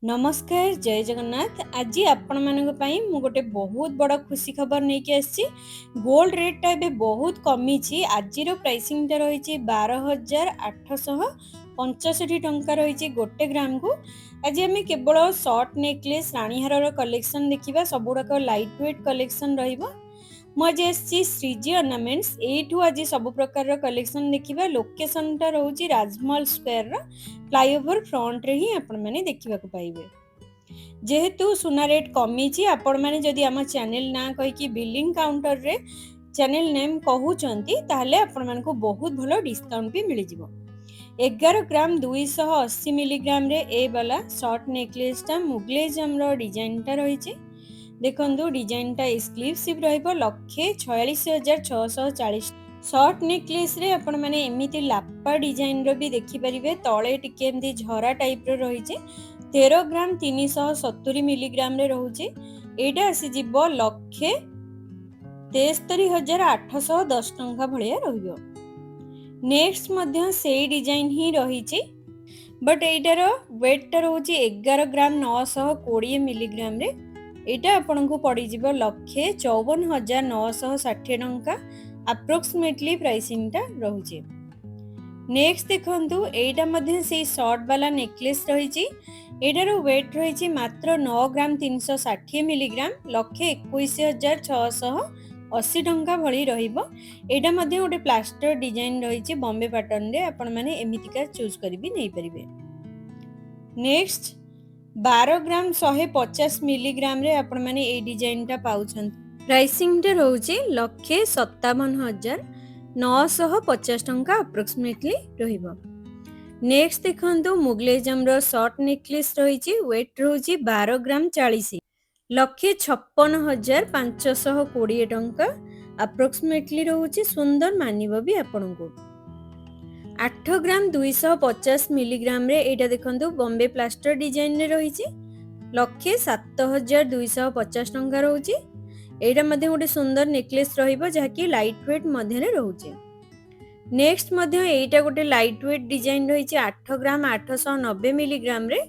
नमस्कार जय जगन्नाथ। आज आपण मानक पई मु गोटे बहुत बड़ा खुशी खबर नहीं के आसी। गोल्ड रेट टा एबे बहुत कमी छी। आज रो प्राइसिंग टा रही छी 12,865 टंका रही छी गोटे ग्राम को। आज हमें केवल शॉर्ट नेकलेस रानी हार रो कलेक्शन देखिबा। सबुड़ाक लाइट वेट कलेक्शन रहिबो। ମୁଁ ଆଜି ଆସିଛି ଶ୍ରୀଜି ଅର୍ନାମେଣ୍ଟସ୍। ଏଇଠୁ ଆଜି ସବୁ ପ୍ରକାରର କଲେକ୍ସନ୍ ଦେଖିବା। ଲୋକେସନଟା ରହୁଛି ରାଜମହଲ ସ୍କୋୟାରର ଫ୍ଲାଇଓଭର ଫ୍ରଣ୍ଟରେ ହିଁ ଆପଣମାନେ ଦେଖିବାକୁ ପାଇବେ। ଯେହେତୁ ସୁନା ରେଟ୍ କମିଛି, ଆପଣମାନେ ଯଦି ଆମ ଚ୍ୟାନେଲ ନାଁ କହିକି ବିଲିଂ କାଉଣ୍ଟରରେ ଚ୍ୟାନେଲ ନେମ୍ କହୁଛନ୍ତି ତାହେଲେ ଆପଣମାନଙ୍କୁ ବହୁତ ଭଲ ଡିସ୍କାଉଣ୍ଟ ବି ମିଳିଯିବ। 11 ଗ୍ରାମ 280 ମିଲିଗ୍ରାମରେ ଏ ବାଲା ସର୍ଟ ନେକଲେସଟା ମୁଗଲେଜମର ଡିଜାଇନଟା ରହିଛି। देखंतु डिजाइन टा एक्सक्लूसिव रहइबो 1,46,640। शॉर्ट नेकलेस रे आपण माने एमिति लापा डिजाइन रो भी देखि परिबे। तळे टिके एमती झरा टाइप रो रही छे। 13 ग्राम 370 मिलीग्राम रे रहउची। एटा आसी जिवो 1,73,810 टंका भलिया रहिबो। नेक्स्ट मध्य सेई डिजाइन ही रही छे, बट एटार वेट टा रहउची 11 ग्राम 920 मिलीग्राम रे। एटा आपनको पड़ी जिवो 1,54,960 टंका अप्रोक्सीमेटली प्राइसिंग टा रहउची। नेक्स्ट देखंतु एटा मध्ये से शॉर्ट वाला नेकलेस रहिची। एटार वेट रहिची मात्र 9 ग्राम 360 मिलीग्राम 1,21,680 टंका भली रहिबो। एटा मध्ये गोटे प्लास्टर डिजाइन रहिची बॉम्बे पैटर्न रे। आपण माने एमितिका चूज करि भी नै परिबे। नेक्स्ट 12 ग्राम 150 मिलीग्राम रे आपण माने ए डिजाइन टा पाउछन। प्राइसिंग टा रहउची 1,57,950 टंका अप्रोक्सीमेटली रहिबो। नेक्स्ट देखंतु मुगलेजम रो शॉर्ट नेकलेस रहिची। वेट रहउची 12 ग्राम 40 1,56,520 टंका अप्रोक्सीमेटली रहउची। सुंदर मानिबो भी आपनको। 8 ग्राम 250 मिलीग्राम रे एटा देखंतु बॉम्बे प्लास्टर डिजाइन रे रहिची। 1,07,250 टंका रहउची। एटा मध्ये गोटे सुंदर नेकलेस रहिबो जहा कि लाइट वेट मध्ये रे रहउची। नेक्स्ट मध्ये एटा गोटे लाइट वेट डिजाइन रहिची 8 ग्राम 890 मिलीग्राम रे।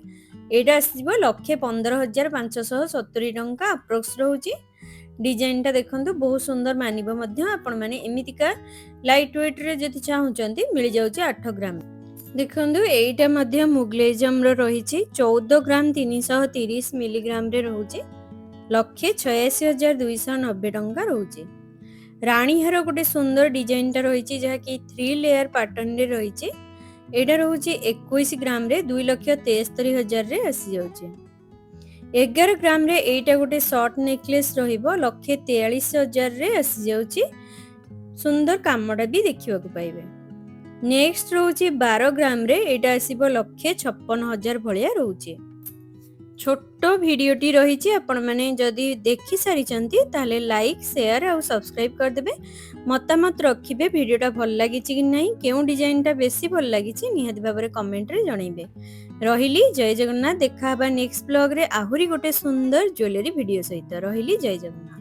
एटा आसीबो 1,15,570 टंका अप्रोक्स रहउची। डिजाइन टा देखंतु बहुत सुंदर मानिबो मध्ये। आपण माने एमितिका लाइट वेट रे जति चाहुचंती मिल जाउची 8 ग्राम। देखंतु एटा मध्ये मुगलेजम रो रहिची 14 ग्राम 330 मिलीग्राम रे रहउची। 1,86,290 टंका रहउची। रानी हार गोटे सुंदर डिजाइन टा रहिची जहा कि 3 लेयर पैटर्न रे रहिची। एटा रहउची 21 ग्राम रे 2,73,000 रे आसी जाउची। 11 ग्राम रे एटा गोटे शॉर्ट नेकलेस रहिबो 1,43,000 रे आसी जाउची। सुंदर कामडा भी देखिबा को पाइबे। नेक्स्ट रहउची 12 ग्राम रे एटा आसीबो 1,56,000 भलिया रहउची। छोटो वीडियोटी रही। आपण माने जदि देखि सारी चंती ताले लाइक शेयर और सब्सक्राइब कर देबे। मतामत रखिबे वीडियोटा भल लागि कि नहीं, केउ डिजाइन टा बेसी भल लागि निहाती भाबरे कमेंट रे जणाइबे। रहिली जय जगन्नाथ। देखा हबा नेक्स्ट ब्लॉग रे आहुरी गोटे सुंदर ज्वेलरी वीडियो सहित। रहिली जय जगन्नाथ।